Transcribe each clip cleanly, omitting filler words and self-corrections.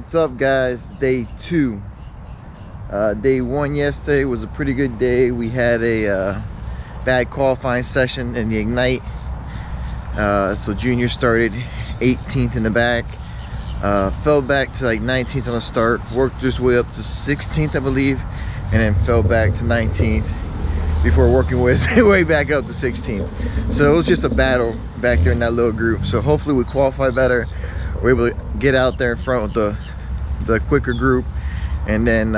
What's up, guys? Day 2. Day 1 yesterday was a pretty good day. We had a bad qualifying session in the Ignite. So Junior started 18th in the back, fell back to like 19th on the start, worked his way up to 16th, I believe, and then fell back to 19th before working his way back up to 16th. So it was just a battle back there in that little group. So hopefully we qualify better. We're able to get out there in front with the quicker group, and then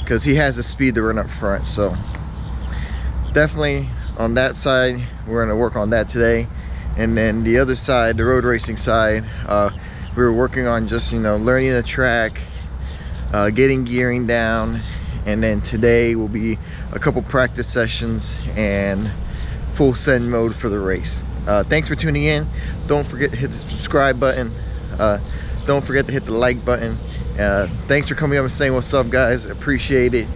because he has the speed to run up front. So definitely on that side, we're going to work on that today. And then the other side, the road racing side, we were working on just, you know, learning the track, getting gearing down. And then today will be a couple practice sessions and full send mode for the race. Thanks for tuning in. Don't forget to hit the subscribe button. Don't forget to hit the like button. Thanks for coming up and saying what's up, guys. Appreciate it.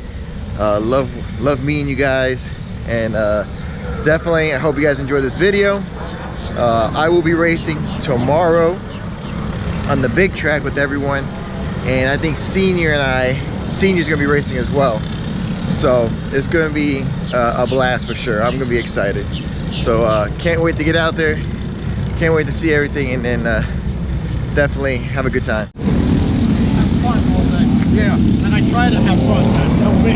Love meeting you guys. And definitely, I hope you guys enjoy this video. I will be racing tomorrow on the big track with everyone, and I think Senior's gonna be racing as well. So it's gonna be a blast for sure. I'm gonna be excited. So can't wait to get out there. Can't wait to see everything, and then definitely have a good time. Have fun all day. Yeah, and I try to have fun, man. No me.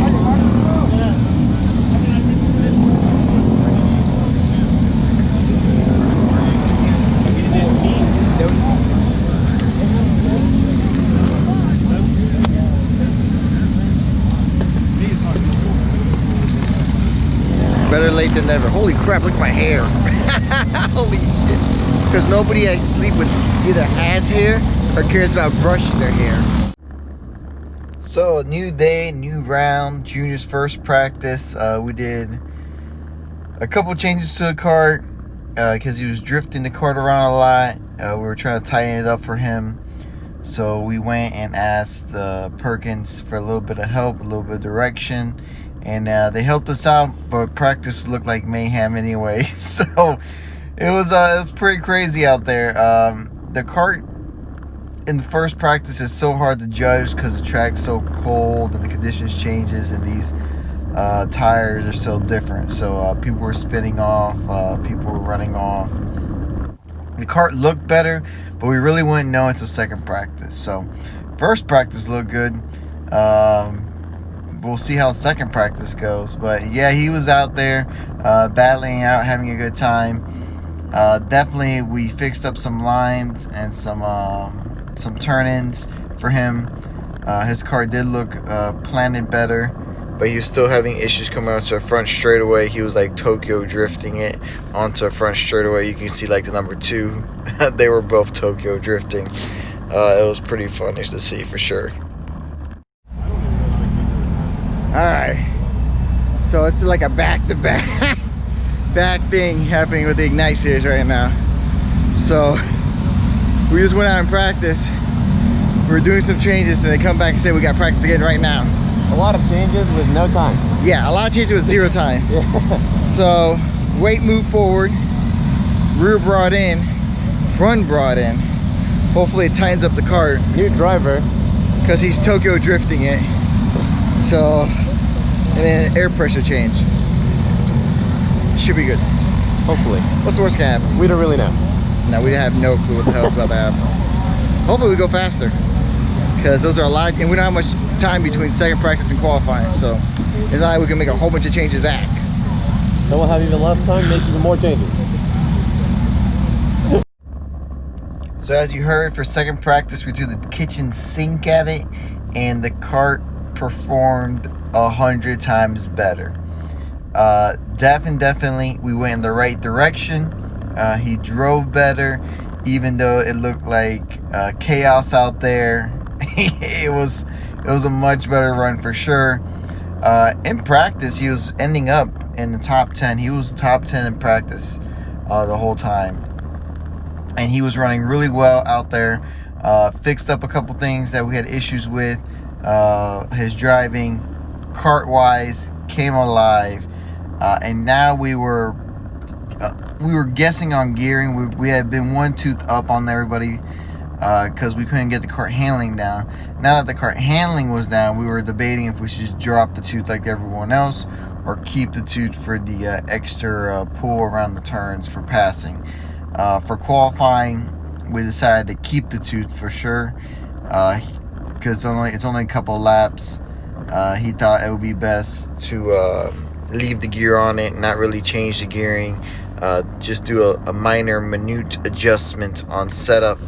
Better late than never. Holy crap, look at my hair. Holy shit. Because nobody I sleep with either has hair or cares about brushing their hair. So, a new day, new round, Junior's first practice. We did a couple changes to the cart because he was drifting the cart around a lot. We were trying to tighten it up for him. So we went and asked Perkins for a little bit of help, a little bit of direction. And they helped us out, but practice looked like mayhem anyway. So it was pretty crazy out there. The cart in the first practice is so hard to judge because the track's so cold and the conditions changes, and these tires are so different. So people were spinning off, people were running off. The cart looked better, but we really wouldn't know until second practice. So first practice looked good. We'll see how second practice goes. But yeah, he was out there battling out, having a good time. Definitely we fixed up some lines and some turn-ins for him. His car did look planted better, but he was still having issues coming onto a front straightaway. He was like Tokyo drifting it onto a front straightaway. You can see like the number 2. They were both Tokyo drifting. It was pretty funny to see for sure. Alright, so it's like a back-to-back back thing happening with the Ignite series right now. So we just went out and practice. We were doing some changes, and they come back and say we got practice again right now. A lot of changes with no time. Yeah, a lot of changes with 0 time. Yeah. So weight moved forward, rear brought in, front brought in. Hopefully it tightens up the cart. New driver. Because he's Tokyo drifting it. So, and then air pressure change. Should be good. Hopefully. What's the worst gonna happen? We don't really know. No, we have no clue what the hell's about to happen. Hopefully we go faster, because those are a lot, and we don't have much time between second practice and qualifying. So it's not like we can make a whole bunch of changes back. Then we'll have even less time, make even more changes. So as you heard, for second practice, we threw the kitchen sink at it, and the cart performed 100 times better. Definitely we went in the right direction. He drove better, even though it looked like chaos out there. it was a much better run for sure. In practice, he was ending up in the top 10. He was top 10 in practice the whole time, and he was running really well out there. Fixed up a couple things that we had issues with. His driving, cart wise, came alive, and now we were guessing on gearing. We had been one tooth up on everybody because we couldn't get the cart handling down. Now that the cart handling was down, we were debating if we should just drop the tooth like everyone else or keep the tooth for the extra pull around the turns for passing. For qualifying, we decided to keep the tooth for sure, because it's only a couple laps. He thought it would be best to leave the gear on it, not really change the gearing, just do a minute adjustment on setup.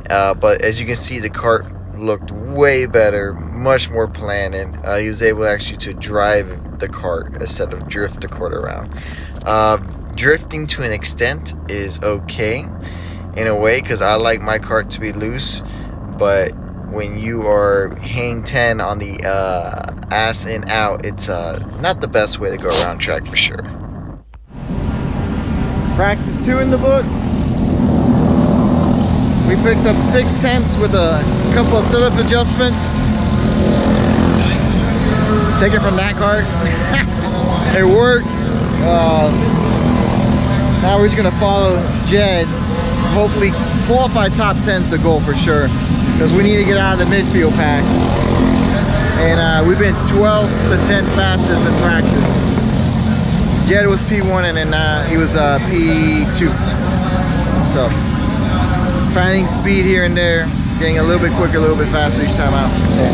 But as you can see, the kart looked way better, much more planted. He was able actually to drive the kart instead of drift the kart around. Drifting to an extent is okay in a way, because I like my kart to be loose, but when you are hang 10 on the ass in out, it's not the best way to go around track for sure. Practice 2 in the books. We picked up 6/10 with a couple of setup adjustments. Take it from that cart. It worked. Now we're just gonna follow Jed. Hopefully qualify top 10's the goal for sure, because we need to get out of the midfield pack. And we've been 12th to 10th fastest in practice. Jed was P1 and then he was P2. So finding speed here and there, getting a little bit quicker, a little bit faster each time out. So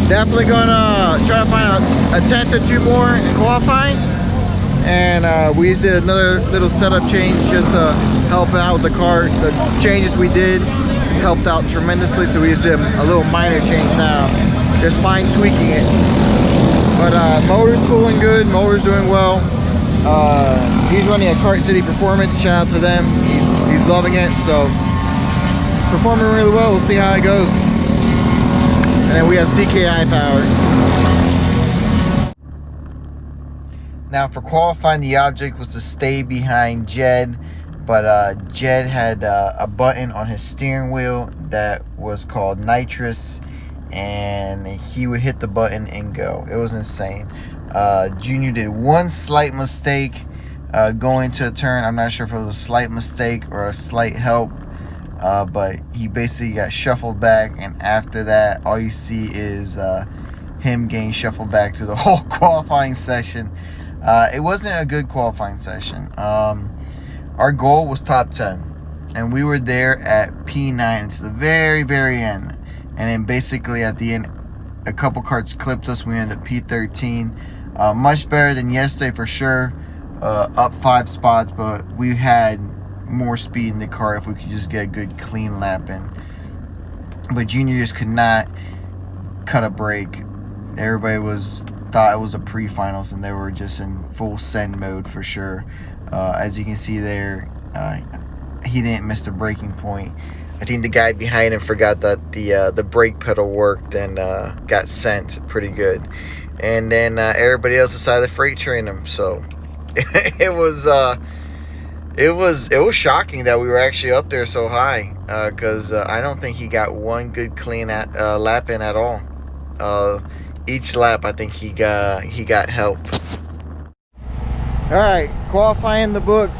definitely gonna try to find a 10th or 2 more in qualifying. And we just did another little setup change just to help out with the kart. The changes we did helped out tremendously, so we just did a little minor change now, just fine tweaking it. But motor's cooling good, motor's doing well. He's running a Kart City Performance, shout out to them. He's loving it, so performing really well. We'll see how it goes. And then we have CKI power. Now for qualifying, the object was to stay behind Jed, but Jed had a button on his steering wheel that was called nitrous, and he would hit the button and go. It was insane. Junior did one slight mistake going to a turn. I'm not sure if it was a slight mistake or a slight help, but he basically got shuffled back, and after that all you see is him getting shuffled back through the whole qualifying session. It wasn't a good qualifying session. Our goal was top 10, and we were there at P9 to the very, very end. And then basically at the end, a couple carts clipped us. We ended up P13. Much better than yesterday for sure. Up 5 spots, but we had more speed in the car if we could just get a good clean lap in. But Junior just could not cut a break. Everybody thought it was a pre-finals, and they were just in full send mode for sure. As you can see there, he didn't miss the braking point. I think the guy behind him forgot that the brake pedal worked and got sent pretty good. And then everybody else decided to freight train him. So it was shocking that we were actually up there so high, because I don't think he got one good clean lap in at all. Each lap, I think he got help. All right, qualifying the books.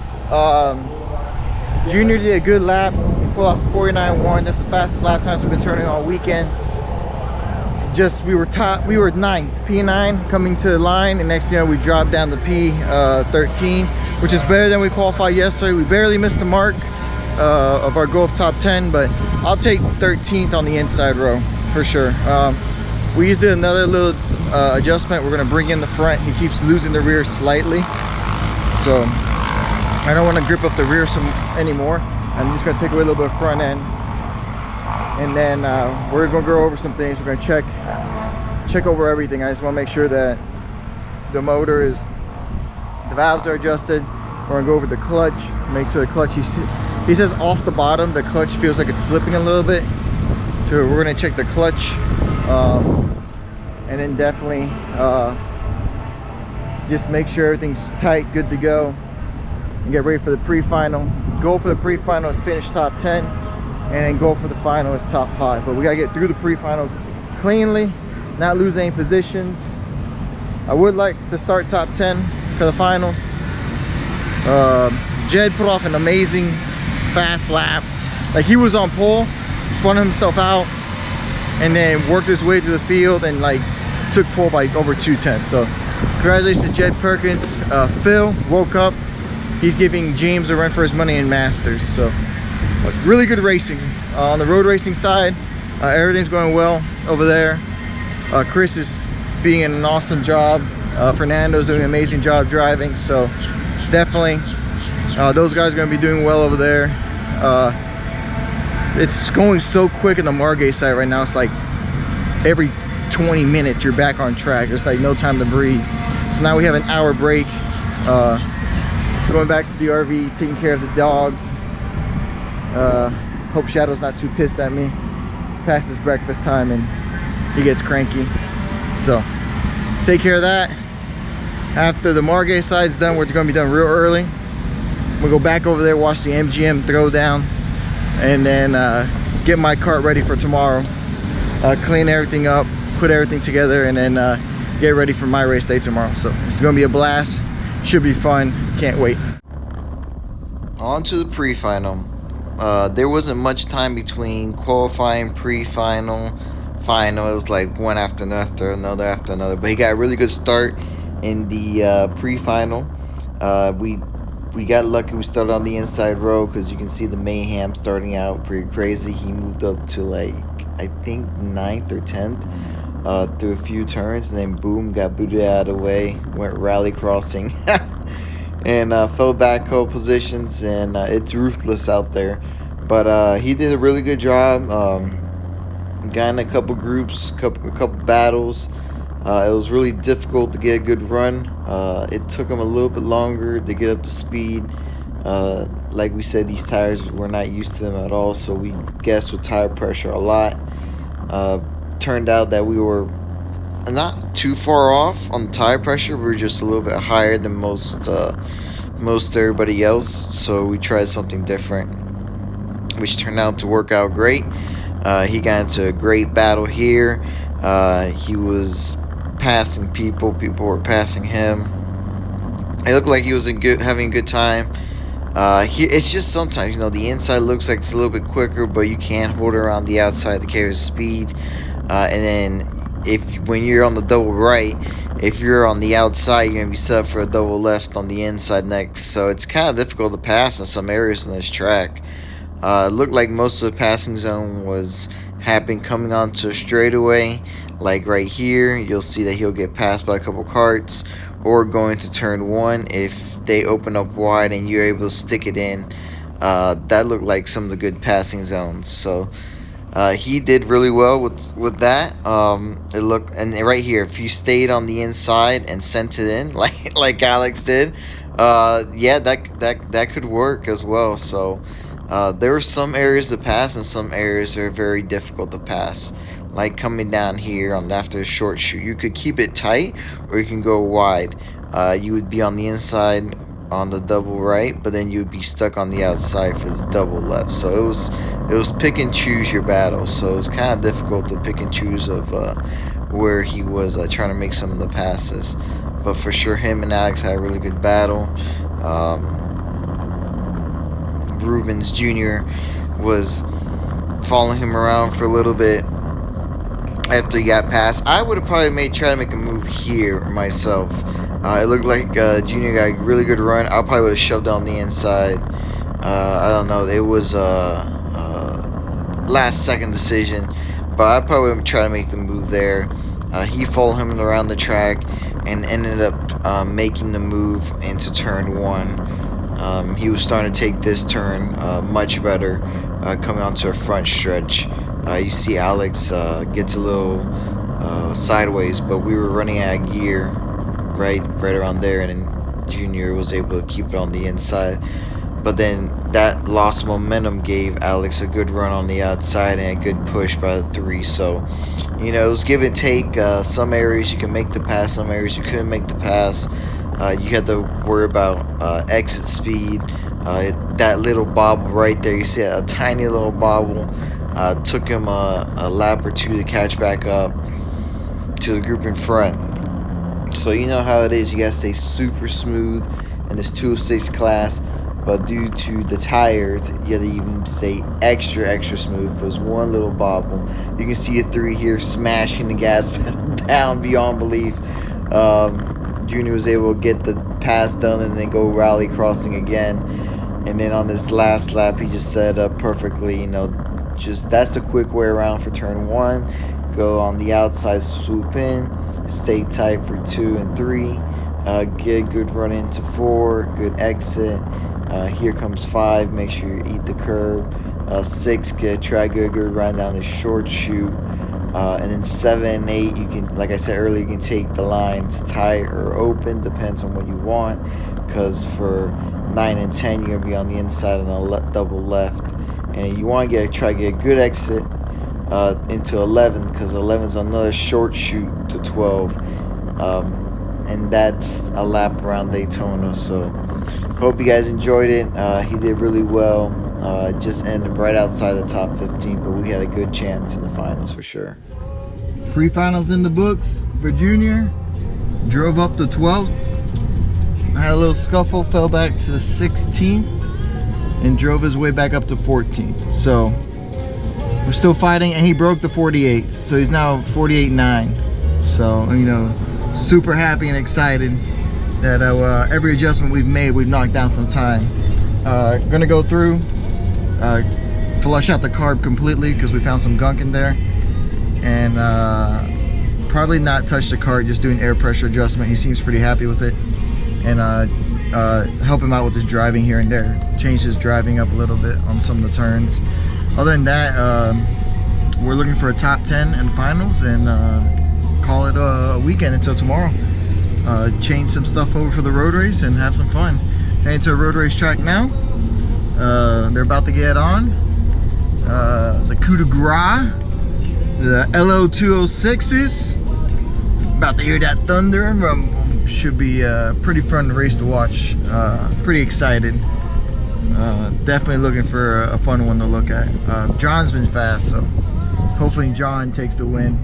Junior did a good lap. He pulled off 49.1. That's the fastest lap times we've been turning all weekend. We were 9th, P9 coming to the line, and next year we dropped down to P13, which is better than we qualified yesterday. We barely missed the mark of our goal of top 10, but I'll take 13th on the inside row for sure. We just did another little adjustment. We're gonna bring in the front. He keeps losing the rear slightly, so I don't want to grip up the rear anymore. I'm just gonna take away a little bit of front end, and then we're gonna go over some things. We're gonna check over everything. I just want to make sure that the the valves are adjusted. We're gonna go over the clutch, make sure the clutch, he says off the bottom, the clutch feels like it's slipping a little bit, so we're gonna check the clutch. And then definitely just make sure everything's tight, good to go, and get ready for the pre-final. Goal for the pre-final is finish top 10, and then goal for the final is top 5. But we gotta get through the pre-finals cleanly, not lose any positions. I would like to start top 10 for the finals. Jed put off an amazing fast lap. Like he was on pole, spun himself out, and then worked his way to the field and like took pole by over 2:10. So congratulations to Jed Perkins. Phil woke up. He's giving James a run for his money in Masters. So really good racing. On the road racing side, everything's going well over there. Chris is being an awesome job. Fernando's doing an amazing job driving. So definitely those guys are going to be doing well over there. It's going so quick in the Margay side right now. It's like every 20 minutes you're back on track. There's like no time to breathe. So now we have an hour break. Going back to the RV, taking care of the dogs. Hope Shadow's not too pissed at me. It's past his breakfast time and he gets cranky. So take care of that. After the Margay side's done, we're going to be done real early. We'll go back over there, watch the MGM throwdown, and then get my cart ready for tomorrow. Clean everything up, put everything together, and then get ready for my race day tomorrow. So it's going to be a blast. Should be fun. Can't wait. On to the pre-final. There wasn't much time between qualifying, pre-final, final. It was like one after another. But he got a really good start in the pre-final. We got lucky. We started on the inside row because you can see the mayhem starting out pretty crazy. He moved up to like I think 9th or 10th through a few turns, and then boom, got booted out of the way. Went rally crossing. And fell back couple positions, and it's ruthless out there. But he did a really good job. Got in a couple groups, couple battles. It was really difficult to get a good run. It took him a little bit longer to get up to speed. Like we said, these tires were not used to them at all, so we guessed with tire pressure a lot. Turned out that we were not too far off on the tire pressure. We were just a little bit higher than most everybody else, so we tried something different, which turned out to work out great. He got into a great battle here. He was passing people were passing him. It looked like he was having a good time. It's just sometimes, you know, the inside looks like it's a little bit quicker, but you can't hold it around the outside to carry the speed. And then when you're on the double right, if you're on the outside, you're going to be set up for a double left on the inside next. So it's kind of difficult to pass in some areas on this track. It looked like most of the passing zone was happening coming onto a straightaway. Like right here, you'll see that he'll get passed by a couple carts, or going to turn 1 if they open up wide and you're able to stick it in. That looked like some of the good passing zones. So he did really well with that. It looked, and right here, if you stayed on the inside and sent it in like Alex did, yeah, that could work as well. So there were some areas to pass and some areas that are very difficult to pass. Like coming down here after a short shoot, you could keep it tight or you can go wide. You would be on the inside on the double right, but then you would be stuck on the outside for the double left. So it was pick and choose your battles. So it was kind of difficult to pick and choose of where he was trying to make some of the passes. But for sure, him and Alex had a really good battle. Rubens Jr. was following him around for a little bit after he got past. I would have probably tried to make a move here myself. It looked like Junior got a really good run. I probably would have shoved on the inside. I don't know. It was a last second decision, but I probably would have tried to make the move there. He followed him around the track and ended up making the move into turn 1. He was starting to take this turn much better, coming onto a front stretch. You see Alex gets a little sideways, but we were running out of gear right around there, and then Junior was able to keep it on the inside. But then that lost momentum gave Alex a good run on the outside and a good push by the 3. So, you know, it was give and take. Some areas you can make the pass, some areas you couldn't make the pass. You had to worry about exit speed. That little bobble right there, you see a tiny little bobble. Took him a lap or 2 to catch back up to the group in front. So you know how it is. You gotta stay super smooth in this 206 class. but due to the tires, you had to even stay extra smooth because one little bobble. You can see a 3 here smashing the gas pedal down beyond belief. Junior was able to get the pass done and then go rally crossing again. And then on this last lap, he just set up perfectly, you know, just that's a quick way around for turn 1. Go on the outside, swoop in, stay tight for 2 and 3. Get good run into 4, good exit. Here comes 5, make sure you eat the curb. 6, try good run down the short chute. And then 7 and 8, you can, like I said earlier, you can take the lines tight or open, depends on what you want. Because for 9 and 10, you're gonna be on the inside on the double left, and you want to try to get a good exit into 11, because 11 is another short chute to 12, and that's a lap around Daytona. So hope you guys enjoyed it. He did really well. Just ended right outside the top 15, but we had a good chance in the finals for sure. Pre-finals in the books for Junior. Drove up to 12th. Had a little scuffle, fell back to 16th, and drove his way back up to 14th. So we're still fighting, and he broke the 48, so he's now 48.9. So, you know, super happy and excited that every adjustment we've made, we've knocked down some time. Gonna go through, flush out the carb completely because we found some gunk in there, and probably not touch the cart, just do an air pressure adjustment. He seems pretty happy with it. And help him out with his driving here and there. Change his driving up a little bit on some of the turns. Other than that, we're looking for a top 10 in finals, and call it a weekend until tomorrow. Change some stuff over for the road race and have some fun. Heading to a road race track now. They're about to get on. The coup de grace, the LO206s. About to hear that thunder and rumble. Should be a pretty fun race to watch. Pretty excited. Definitely looking for a fun one to look at. John's been fast, so hopefully John takes the win,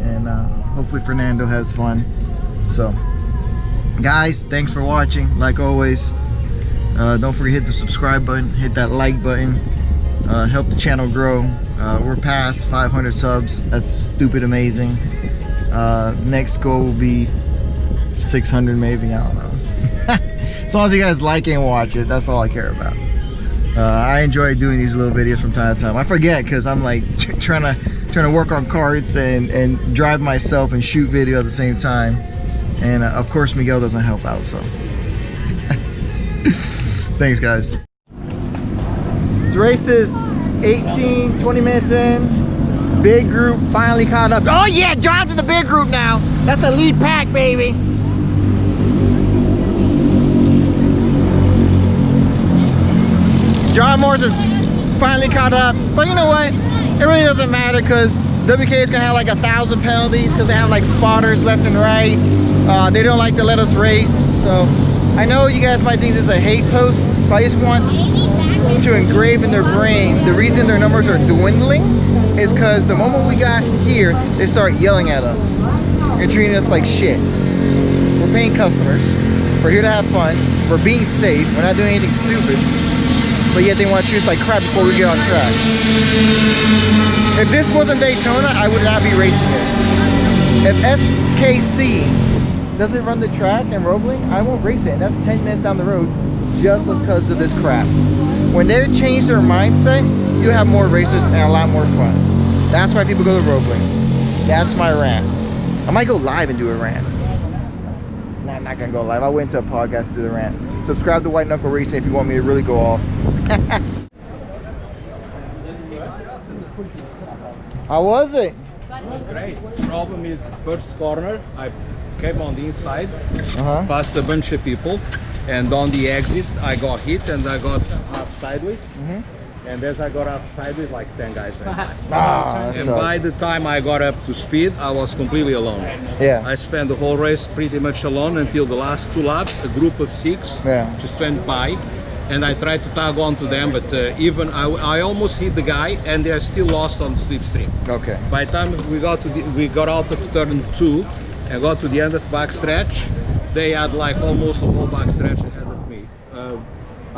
and hopefully Fernando has fun. So guys, thanks for watching. Like always, don't forget to hit the subscribe button, hit that like button, help the channel grow. We're past 500 subs. That's stupid amazing. Next goal will be 600 maybe, I don't know. As long as you guys like it and watch it, that's all I care about. I enjoy doing these little videos from time to time. I forget because I'm like trying to work on karts and drive myself and shoot video at the same time, and of course Miguel doesn't help out, so thanks guys. This race is 20 minutes in. Big group finally caught up. Oh yeah, John's in the big group now. That's a lead pack, baby. John Morris is finally caught up, but you know what? It really doesn't matter because WK is gonna have like 1,000 penalties because they have like spotters left and right. They don't like to let us race. So I know you guys might think this is a hate post, but I just want to engrave in their brain the reason their numbers are dwindling is because the moment we got here, they start yelling at us and treating us like shit. We're paying customers. We're here to have fun. We're being safe. We're not doing anything stupid. But yet they want to treat us like crap before we get on track. If this wasn't Daytona, I would not be racing it. If SKC doesn't run the track and Roebling, I won't race it. And that's 10 minutes down the road just because of this crap. When they change their mindset, you have more racers and a lot more fun. That's why people go to Roebling. That's my rant. I might go live and do a rant. Nah, I'm not gonna go live. I'll wait until a podcast to do the rant. Subscribe to White Knuckle Racing if you want me to really go off. How was it? It was great. Problem is, first corner, I came on the inside, passed a bunch of people, and on the exit, I got hit and I got half sideways. And as I got off sideways, like 10 guys went by. And by the time I got up to speed, I was completely alone. Yeah. I spent the whole race pretty much alone until the last 2 laps. A group of 6 just went by, and I tried to tag on to them, but even I almost hit the guy, and they're still lost on slipstream. Okay. By the time we got out of turn 2 and got to the end of backstretch, they had like almost a whole backstretch ahead of me.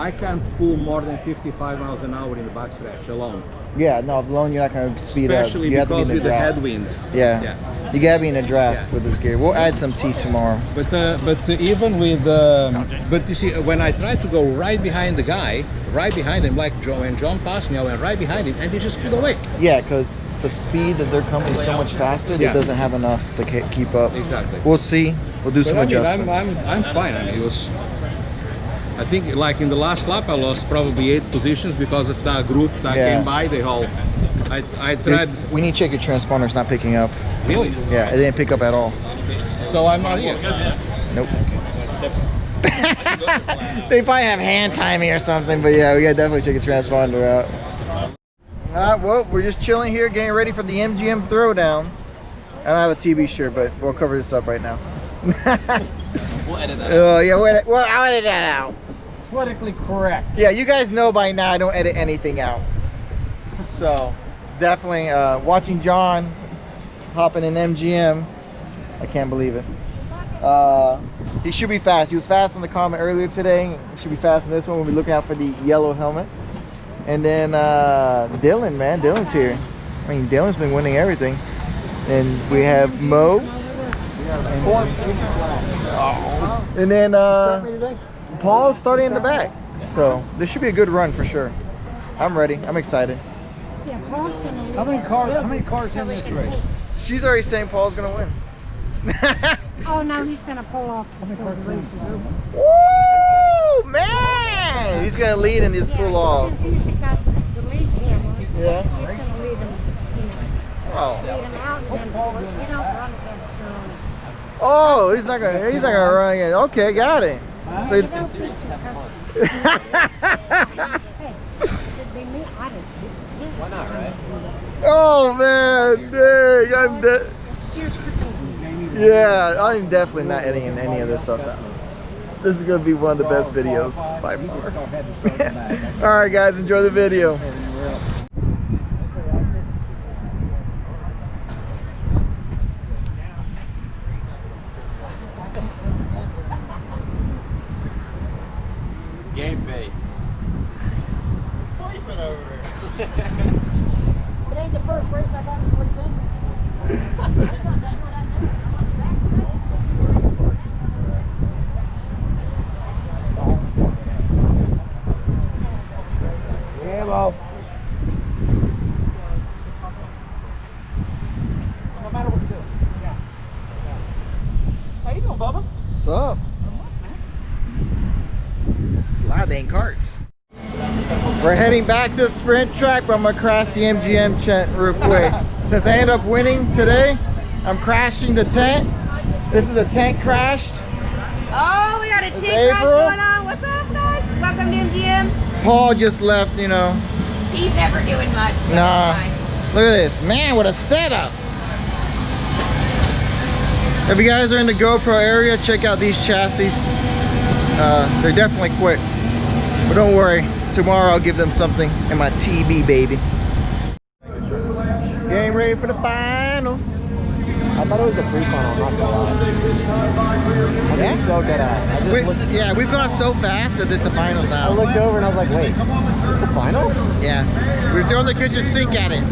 I can't pull more than 55 miles an hour in the backstretch alone. Yeah, no, alone you're not going to speed Especially up. You have to be because in the with the draft. headwind. Yeah. You got to be in a draft Yeah. with this gear. We'll add some teeth tomorrow. But even with but you see, when I tried to go right behind the guy, right behind him, like when John passed me, I went right behind him, and he just pulled away. Yeah, because the speed that they're coming is so much faster that Yeah. it doesn't have enough to keep up. Exactly. We'll see. We'll do some But I mean, adjustments. I'm fine. I mean, it was. I think like in the last lap, I lost probably 8 positions because of that group that Yeah. came by. They all. I tried. We need to check your transponder's not picking up. Really? Yeah, it didn't pick up at all. So I'm not here. Nope. They probably have hand timing or something, but yeah, we gotta definitely check your transponder out. Alright, well, we're just chilling here, getting ready for the MGM Throwdown. I don't have a TV shirt, but we'll cover this up right now. We'll edit that. Oh yeah, well, I'll edit that out. Politically correct. Yeah, you guys know by now I don't edit anything out. So, definitely watching John hopping in MGM. I can't believe it. He should be fast. He was fast on the comment earlier today. He should be fast in this one. We'll be looking out for the yellow helmet. And then Dylan, man, Dylan's here. I mean, Dylan's been winning everything. And we have Mo. And then Paul's starting in the back. So this should be a good run for sure. I'm ready. I'm excited. How many cars in this race? She's already saying Paul's gonna win. Oh no, he's gonna pull off before the race is over. Woo, man! He's gonna lead and just pull off. Since he's got the lead camera, Yeah. he's gonna lead him, Oh. lead him out, and then he don't run against Oh, he's not gonna run again. Okay, got it. So you it's- know, hey, should be me. I didn't. Why not, right? oh man, dang, I'm dead. It's just pretending. Yeah, I'm definitely not editing any of this stuff out. This is gonna be one of the best videos by far. All right, guys, enjoy the video. Game face. It ain't the first race I've had to sleep in. Ammo. No matter what you do. Yeah. How you doing, Bubba? What's up? It's a lot of dang carts. We're heading back to the sprint track, but I'm gonna crash the MGM tent real quick. Since I ended up winning today, I'm crashing the tent. This is a tent crashed. Oh, we got a It's tent crash April. going on. What's up, guys? Welcome to MGM. Paul just left, you know. He's never doing much. so Nah. it's fine. Look at this, man, what a setup. If you guys are in the GoPro area, check out these chassis. They're definitely quick. But don't worry, tomorrow I'll give them something in my TB, baby. Getting ready for the finals. I thought it was a pre-final, not gonna lie. Yeah? I'm so dead ass. I just looked, Yeah, we've gone so fast that this is the finals I now. looked over and I was like, wait, is this the final? Yeah, we've thrown the kitchen sink at it.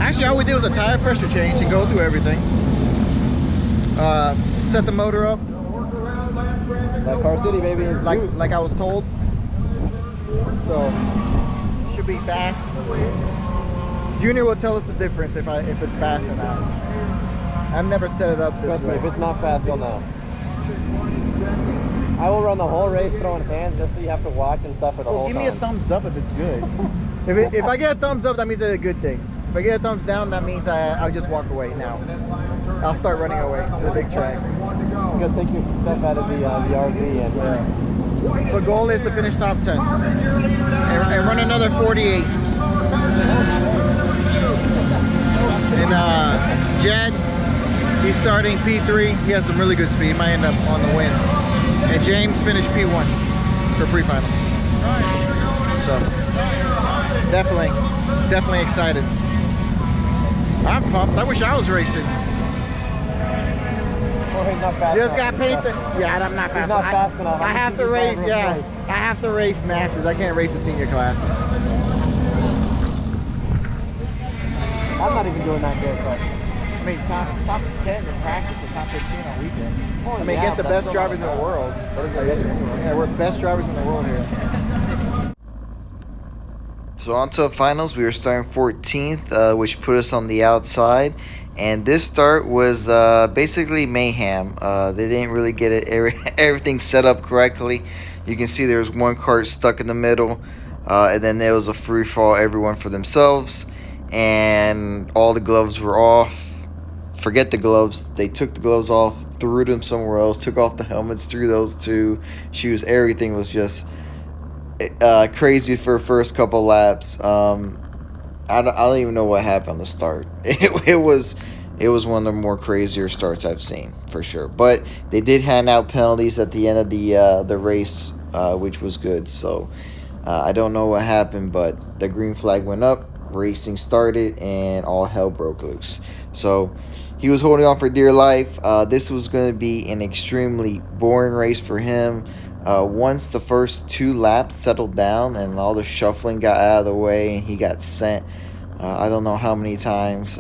Actually, all we did was a tire pressure change and go through everything. Set the motor up That Car City, baby. Is like I was told. So should be fast. Junior will tell us the difference if it's fast or not. I've never set it up this Trust me, way. if it's not fast, you'll know. I will run the whole race throwing hands just so you have to watch and suffer the Well, whole give time. me a thumbs up if it's good. if I get a thumbs up, that means it's a good thing. If I get a thumbs down, that means I'll just walk away now. I'll start running away to the big track. You gotta take your step out of the RV and So goal is to finish top 10 and run another 48. And Jed, he's starting P3. He has some really good speed. He might end up on the win. And James finished P1 for pre-final. So definitely excited. I'm pumped. I wish I was racing. he's not fast Just enough. got paid. Yeah, I'm not fast. not fast enough. I have to race. Yeah, I have to race masters. I can't race the senior class. I'm not even doing that good, but I mean, top 10 in practice and top 15 on weekend. oh, I mean, yeah, against the that's best so drivers in much the world. Yeah, we're the best drivers in the world here. So on to the finals, we were starting 14th, which put us on the outside. And this start was basically mayhem. They didn't really get everything set up correctly. You can see there was one cart stuck in the middle, and then there was a free fall, everyone for themselves, and all the gloves were off. Forget the gloves. They took the gloves off, threw them somewhere else, took off the helmets, threw those two shoes. Everything was just crazy for the first couple laps. I don't even know what happened on the start. It was one of the more crazier starts I've seen for sure. But they did hand out penalties at the end of the race, which was good. So I don't know what happened, but the green flag went up, racing started, and all hell broke loose. So he was holding on for dear life. This was going to be an extremely boring race for him. Once the first 2 laps settled down and all the shuffling got out of the way and he got sent, I don't know how many times.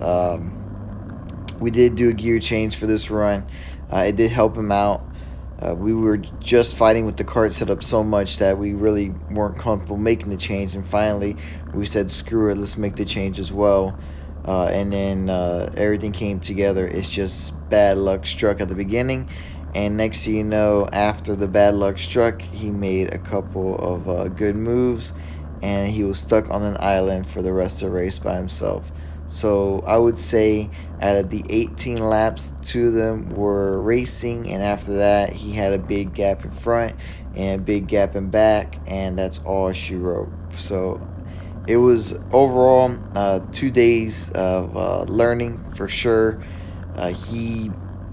We did do a gear change for this run. It did help him out. We were just fighting with the kart setup so much that we really weren't comfortable making the change. And finally, we said, screw it, let's make the change as well. And then everything came together. It's just bad luck struck at the beginning. And next thing you know, after the bad luck struck, he made a couple of good moves, and he was stuck on an island for the rest of the race by himself. So I would say out of the 18 laps, 2 of them were racing, and after that, he had a big gap in front and a big gap in back, and that's all she wrote. So it was overall 2 days of learning for sure.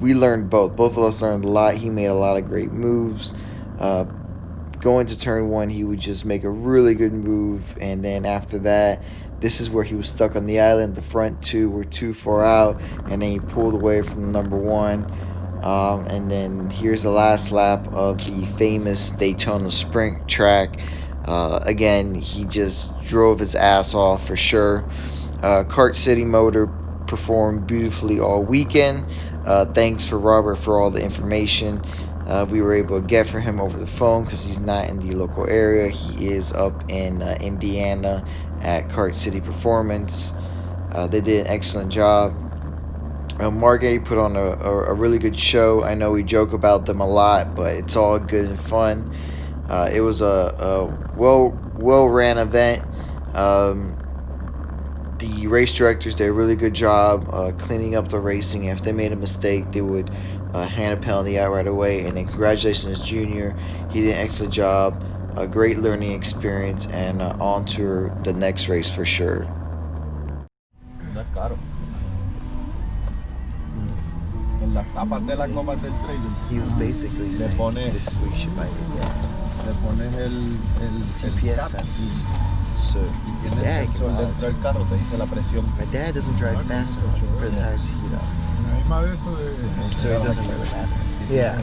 We learned both. Both of us learned a lot. He made a lot of great moves. Going to turn 1, he would just make a really good move. And then after that, this is where he was stuck on the island. The front 2 were too far out. And then he pulled away from number 1. And then here's the last lap of the famous Daytona sprint track. Again, he just drove his ass off for sure. Kart City Motor performed beautifully all weekend. Thanks for Robert for all the information we were able to get from him over the phone, because he's not in the local area. He is up in Indiana at Kart City Performance. They did an excellent job. Margay put on a really good show. I know we joke about them a lot, but it's all good and fun. It was a well-ran event. The race directors did a really good job cleaning up the racing. If they made a mistake, they would hand a penalty out right away. And then congratulations, Junior. He did an excellent job. A great learning experience, and on to the next race for sure. He was basically saying, this is what you should buy your dad. Le pones el TPS sensors. So y tienes el sensor dentro del carro, te dice la presión. My dad doesn't drive fast enough for the tires to heat up. So it doesn't really matter. Yeah.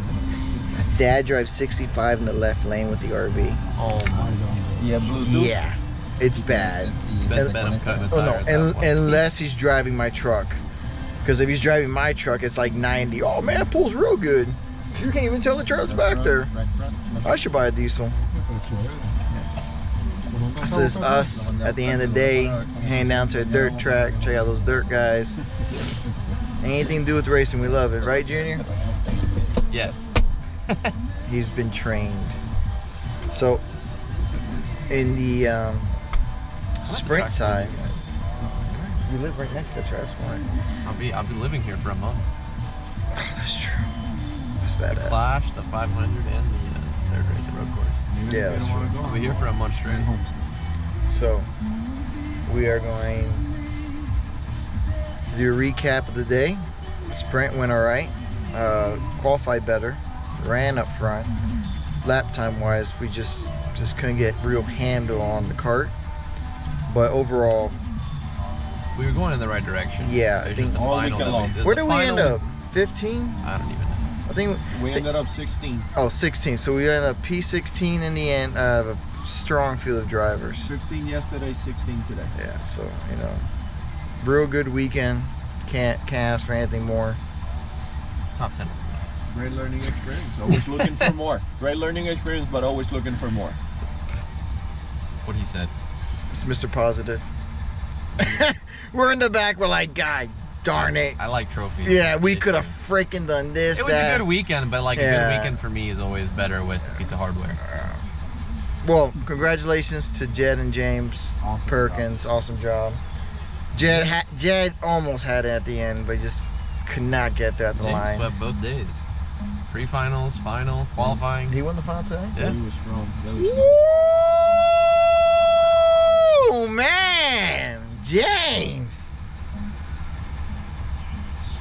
Dad drives 65 in the left lane with the RV. Oh my god. Yeah, Bluetooth. Yeah. It's bad. Best bet I'm cutting a tire. Unless he's driving my truck. Because if he's driving my truck, it's like 90. Oh man, it pulls real good. You can't even tell the truck's back there. I should buy a diesel. This is us at the end of the day, heading down to a dirt track. Check out those dirt guys. Anything to do with racing, we love it, right, Junior? Yes. He's been trained. So, in the sprint side, you live right next to the track. That's why. I'll be living here for a month. Oh, that's true. That's badass. The Clash, the 500, and the third rate, the road course. Yeah, that's true. I'll be here for a month straight. So, we are going to do a recap of the day. Sprint went alright. Qualified better. Ran up front. Lap time wise, we just couldn't get real handle on the kart. But overall, we were going in the right direction. Yeah, It was just the final. Where did we end up? 15? I don't even know. think We ended up 16. Oh, 16. So we ended up P16 in the end. A strong field of drivers. 15 yesterday, 16 today. Yeah. So you know, real good weekend. Can't ask for anything more. Top 10. Great learning experience. Always looking for more. Great learning experience, but always looking for more. What he said. It's Mr. Positive. We're in the back. We're like, God darn it. I like trophies. Yeah, we could have freaking done this. It was that. a good weekend, but like a Yeah. good weekend for me is always better with a piece of hardware. Well, congratulations to Jed and James Awesome Perkins. Awesome job. Jed almost had it at the end, but just could not get there at the James line. swept both days. Pre-finals, final, qualifying. He won the final today? Yeah. He was strong. That was strong. Oh man, James.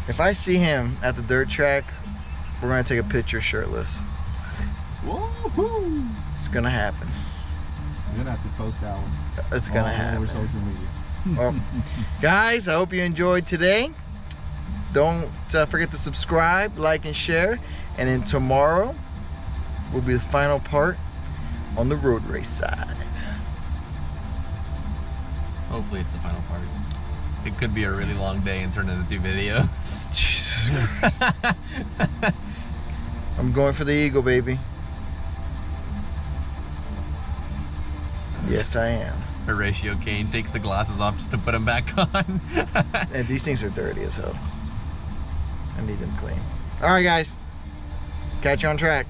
If I see him at the dirt track, we're gonna take a picture shirtless. Woohoo! It's gonna happen. You're gonna have to post that one. It's gonna All happen. over social media. Well, guys, I hope you enjoyed today. Don't forget to subscribe, like, and share. And then tomorrow will be the final part on the road race side. Hopefully it's the final part. It could be a really long day and turn into 2 videos. Jesus Christ. I'm going for the eagle, baby. Yes, I am. Horatio Kane takes the glasses off just to put them back on. And these things are dirty as hell. I need them clean. All right, guys. Catch you on track.